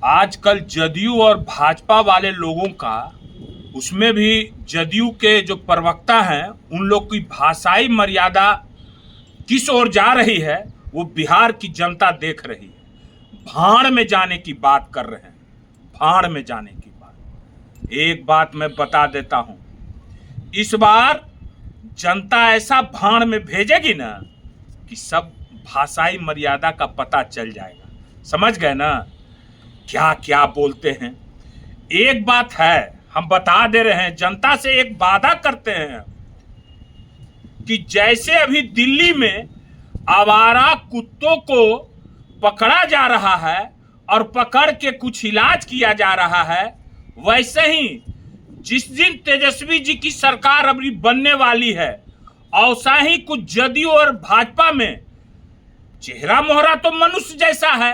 आजकल जदयू और भाजपा वाले लोगों का, उसमें भी जदयू के जो प्रवक्ता हैं उन लोग की भाषाई मर्यादा किस ओर जा रही है वो बिहार की जनता देख रही है। भाड़ में जाने की बात कर रहे हैं, भाड़ में जाने की बात। एक बात मैं बता देता हूं, इस बार जनता ऐसा भाड़ में भेजेगी ना कि सब भाषाई मर्यादा का पता चल जाएगा। समझ गए ना क्या क्या बोलते हैं। एक बात है, हम बता दे रहे हैं, जनता से एक वादा करते हैं कि जैसे अभी दिल्ली में आवारा कुत्तों को पकड़ा जा रहा है और पकड़ के कुछ इलाज किया जा रहा है, वैसे ही जिस दिन तेजस्वी जी की सरकार अभी बनने वाली है, औसा ही कुछ जदयू और भाजपा में चेहरा मोहरा तो मनुष्य जैसा है,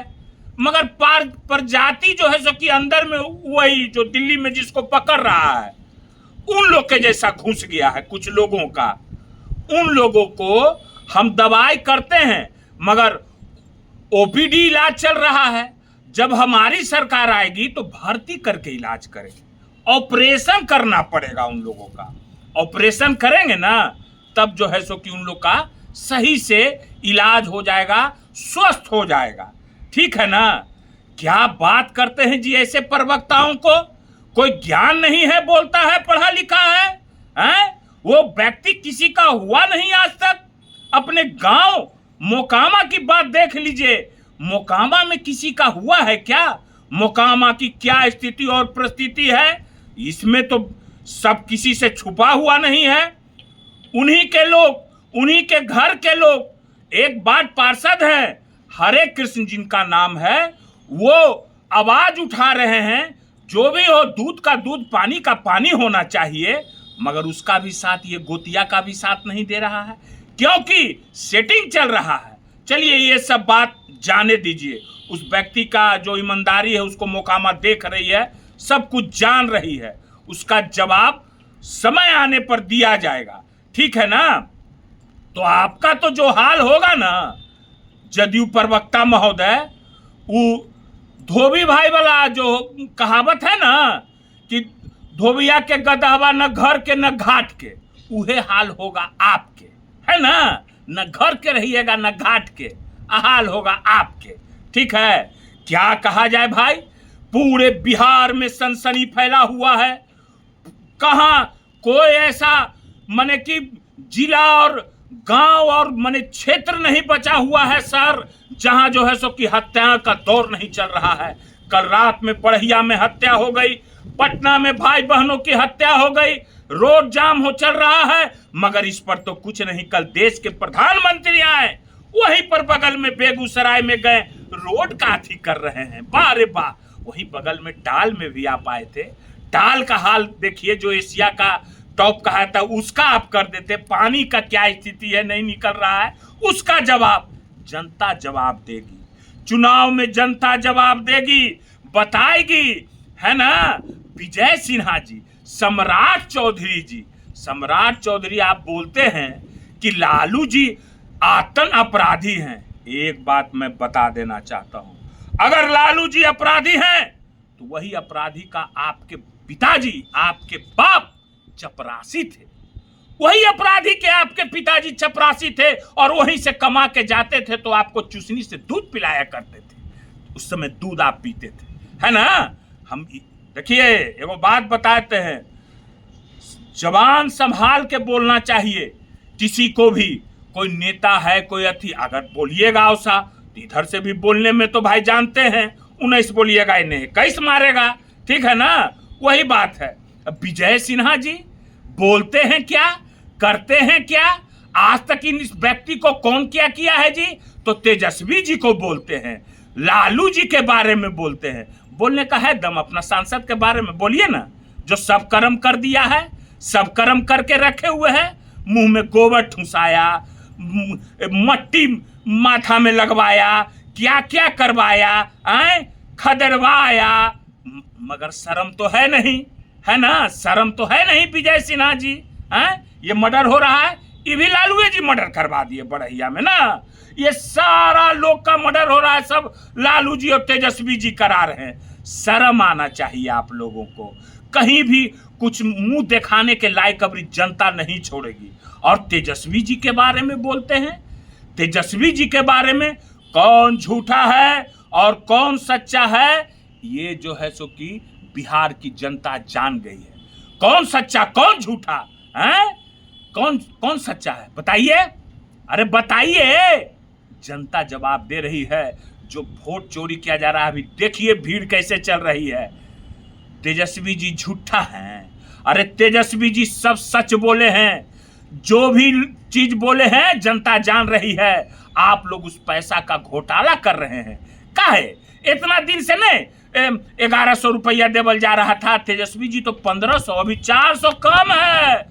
मगर प्रजाति जो है सो कि अंदर में वही जो दिल्ली में जिसको पकड़ रहा है उन लोग के जैसा घुस गया है कुछ लोगों का। उन लोगों को हम दवाई करते हैं मगर ओपीडी इलाज चल रहा है। जब हमारी सरकार आएगी तो भर्ती करके इलाज करेंगे, ऑपरेशन करना पड़ेगा उन लोगों का। ऑपरेशन करेंगे ना तब जो है सो कि उन लोग का सही से इलाज हो जाएगा, स्वस्थ हो जाएगा। ठीक है ना। क्या बात करते हैं जी ऐसे प्रवक्ताओं को, कोई ज्ञान नहीं है, बोलता है पढ़ा लिखा है, हैं? वो व्यक्ति किसी का हुआ नहीं आज तक। अपने गांव मोकामा की बात देख लीजिए, मोकामा में किसी का हुआ है क्या? मोकामा की क्या स्थिति और परिस्थिति है इसमें तो सब किसी से छुपा हुआ नहीं है। उन्हीं के लोग, उन्हीं के घर के लोग एक बार पार्षद हैं, हरे कृष्ण जिनका नाम है, वो आवाज उठा रहे हैं जो भी हो दूध का दूध पानी का पानी होना चाहिए, मगर उसका भी साथ, ये गोतिया का भी साथ नहीं दे रहा है क्योंकि सेटिंग चल रहा है। चलिए ये सब बात जाने दीजिए, उस व्यक्ति का जो ईमानदारी है उसको मोकामा देख रही है, सब कुछ जान रही है, उसका जवाब समय आने पर दिया जाएगा। ठीक है ना। तो आपका तो जो हाल होगा ना जदयू प्रवक्ता महोदय, वो धोबी भाई वाला जो कहावत है ना कि धोबिया के गदहवा न घर के न घाट के, उहे हाल होगा आपके, है ना। न घर के रहिएगा न घाट के, हाल होगा आपके। ठीक है। क्या कहा जाए भाई, पूरे बिहार में सनसनी फैला हुआ है। कहाँ कोई ऐसा माने कि जिला और गांव और माने क्षेत्र नहीं बचा हुआ है सर, जहां जो है सो कि हत्या का दौर नहीं चल रहा है। कल रात में पढ़िया में हत्या हो गई, पटना में भाई बहनों की हत्या हो गई, रोड जाम हो चल रहा है, मगर इस पर तो कुछ नहीं। कल देश के प्रधानमंत्री आए, वहीं पर बगल में बेगूसराय में गए, रोड का अथी कर रहे हैं, बारे बा। वहीं बगल में टाल में भी आप आए थे, टाल का हाल देखिए, जो एशिया का टॉप कहा था उसका आप कर देते। पानी का क्या स्थिति है, नहीं निकल रहा है, उसका जवाब जनता जवाब देगी। चुनाव में जनता जवाब देगी, बताएगी, है ना। विजय सिन्हा जी, सम्राट चौधरी जी, सम्राट चौधरी आप बोलते हैं कि लालू जी आतन अपराधी हैं। एक बात मैं बता देना चाहता हूं, अगर लालू जी अपराधी हैं तो वही अपराधी का आपके पिताजी, आपके बाप चपरासी थे। वही अपराधी के आपके पिताजी चपरासी थे और वहीं से कमा के जाते थे तो आपको चूसनी से दूध पिलाया करते थे। उस समय दूध आप पीते थे, है ना। हम देखिए एगो बात बताते हैं, जबान संभाल के बोलना चाहिए किसी को भी। कोई नेता है, कोई अथी, अगर बोलिएगा औसा तो इधर से भी बोलने में तो भाई जानते हैं 19 बोलिएगा, इन्हें 21 मारेगा। ठीक है ना, वही बात है। अब विजय सिन्हा जी बोलते हैं क्या, करते हैं क्या? आज तक इन इस व्यक्ति को कौन क्या किया है जी? तो तेजस्वी जी को बोलते हैं, लालू जी के बारे में बोलते हैं। बोलने का है दम, अपना सांसद के बारे में बोलिए ना, जो सब कर्म कर दिया है, सब कर्म करके रखे हुए हैं। मुंह में गोबर ठुसाया, मट्टी माथा में लगवाया, क्या क्या करवाया, खदरवाया, मगर शर्म तो है नहीं, है ना। शर्म तो है नहीं विजय सिन्हा जी। ये मर्डर हो रहा है, ये भी लालू जी मर्डर करवा दिए बड़हिया में ना। ये सारा लोग का मर्डर हो रहा है, सब लालू जी और तेजस्वी जी करा रहे हैं। शर्म आना चाहिए आप लोगों को। कहीं भी कुछ मुंह दिखाने के लायक अभी जनता नहीं छोड़ेगी। और तेजस्वी जी के बारे में बोलते हैं, तेजस्वी जी के बारे में कौन झूठा है और कौन सच्चा है, ये जो है सो कि बिहार की जनता जान गई है। कौन सच्चा कौन झूठा है, कौन कौन सच्चा है बताइए, अरे बताइए। जनता जवाब दे रही है। जो वोट चोरी किया जा रहा है, अभी देखिए भीड़ कैसे चल रही है। तेजस्वी जी झूठा हैं, अरे तेजस्वी जी सब सच बोले हैं। जो भी चीज बोले हैं जनता जान रही है। आप लोग उस पैसा का घोटाला कर रहे हैं। काहे इतना दिन से नहीं 1100 रुपया देवल जा रहा था, तेजस्वी जी तो 1500, अभी 400 कम है।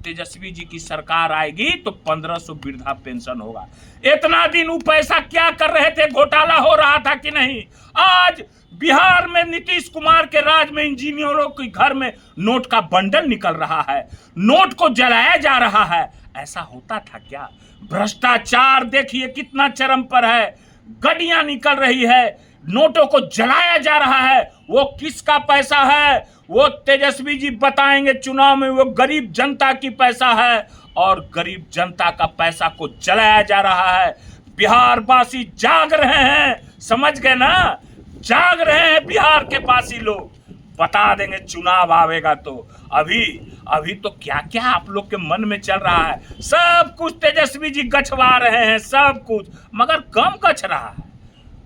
तेजस्वी जी की सरकार आएगी तो 1500 वृद्धा पेंशन होगा। इतना दिन वो पैसा क्या कर रहे थे, घोटाला हो रहा था कि नहीं। आज बिहार में नीतीश कुमार के राज में इंजीनियरों के घर में नोट का बंडल निकल रहा है, नोट को जलाया जा रहा है। ऐसा होता था क्या। भ्रष्टाचार देखिए कितना चरम पर है, गड्डियां निकल रही है, नोटों को जलाया जा रहा है। वो किसका पैसा है, वो तेजस्वी जी बताएंगे चुनाव में। वो गरीब जनता की पैसा है और गरीब जनता का पैसा को जलाया जा रहा है। बिहार वासी जाग रहे हैं, समझ गए ना, जाग रहे हैं बिहार के वासी लोग। बता देंगे चुनाव आवेगा तो। अभी तो क्या क्या आप लोग के मन में चल रहा है, सब कुछ तेजस्वी जी गछवा रहे हैं, सब कुछ, मगर कम गछ रहा है।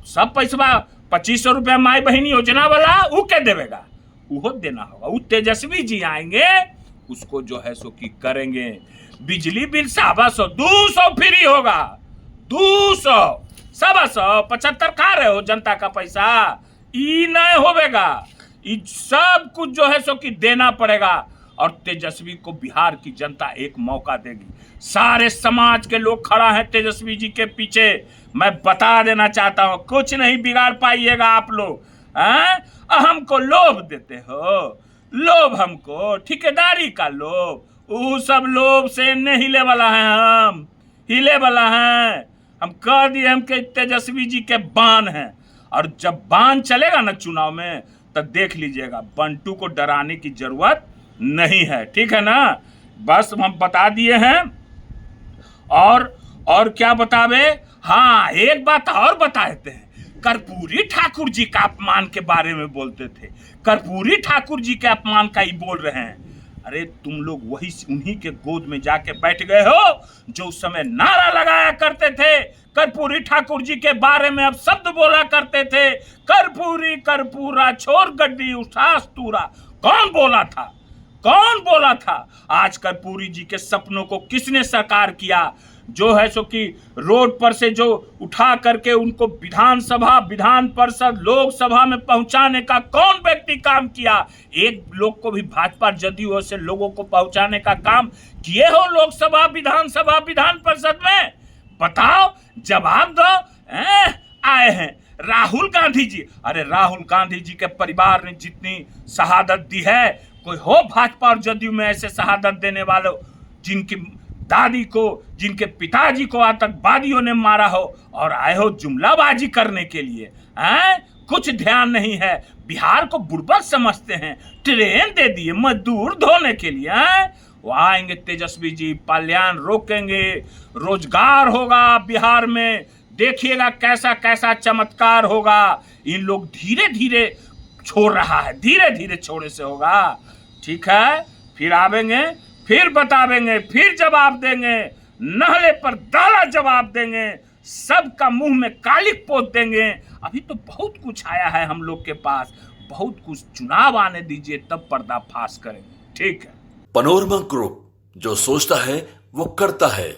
सब पैसा 2500 रुपया माई बहनी योजना वाला वो क्या देवेगा, वो देना होगा। वो तेजस्वी जी आएंगे, उसको जो है सो की करेंगे। बिजली बिल 125 200 फ्री होगा, 200 175 खा रहे हो जनता का पैसा, ई नहीं होवेगा। ई सब कुछ जो है सो कि देना पड़ेगा। और तेजस्वी को बिहार की जनता एक मौका देगी। सारे समाज के लोग खड़ा हैं तेजस्वी जी के पीछे। मैं बता देना चाहता हूं, कुछ नहीं बिगाड़ पाइएगा आप लोग। हमको लोभ देते हो, लोभ हमको, ठेकेदारी का लोभ, वो सब लोभ से नहीं हिले वाला है। हम हिले वाला हैं, हम कह दिए हम के तेजस्वी जी के बाण हैं। और जब बाण चलेगा ना चुनाव में, तब देख लीजिएगा, बंटू को डराने की जरूरत नहीं है, ठीक है ना। बस हम बता दिए हैं। और क्या बतावे, हाँ एक बात और बता देते हैं। कर्पूरी ठाकुर जी का अपमान के बारे में बोलते थे, कर्पूरी ठाकुर जी के अपमान का ही बोल रहे हैं। अरे तुम लोग वही उन्हीं के गोद में जाके बैठ गए हो जो उस समय नारा लगाया करते थे। कर्पूरी ठाकुर जी के बारे में अब शब्द बोला करते थे, कर्पूरी कर्पूरा छोर गड्डी उठास तूरा। कौन बोला था, कौन बोला था। आज कर्पूरी जी के सपनों को किसने साकार किया, जो है सो कि रोड पर से जो उठा करके उनको विधानसभा, विधान परिषद, लोकसभा में पहुंचाने का कौन व्यक्ति काम किया। एक लोग को भी भाजपा जदयू से लोगों को पहुंचाने का काम किए हो लोकसभा, विधानसभा, विधान परिषद में, बताओ, जवाब दो। आए हैं राहुल गांधी जी। अरे राहुल गांधी जी के परिवार ने जितनी शहादत दी है, कोई हो भाजपा और जदयू में ऐसे शहादत देने वालों, जिनकी दादी को, जिनके पिताजी को आतंकवादियों ने मारा हो और आए हो जुमलाबाजी करने के लिए। कुछ ध्यान नहीं है, बिहार को बुड़बक समझते हैं। ट्रेन दे दिए मजदूर धोने के लिए। वो आएंगे तेजस्वी जी, पाल्यान रोकेंगे, रोजगार होगा बिहार में, देखिएगा कैसा कैसा चमत्कार होगा। इन लोग धीरे धीरे छोड़ रहा है, धीरे धीरे छोड़े से होगा, ठीक है। फिर आवेंगे, फिर बतावेंगे, फिर जवाब देंगे, नहले पर दाला जवाब देंगे, सबका मुंह में कालिक पोत देंगे। अभी तो बहुत कुछ आया है हम लोग के पास, बहुत कुछ। चुनाव आने दीजिए तब पर्दाफाश करेंगे, ठीक है। पैनोरमा ग्रुप, जो सोचता है वो करता है।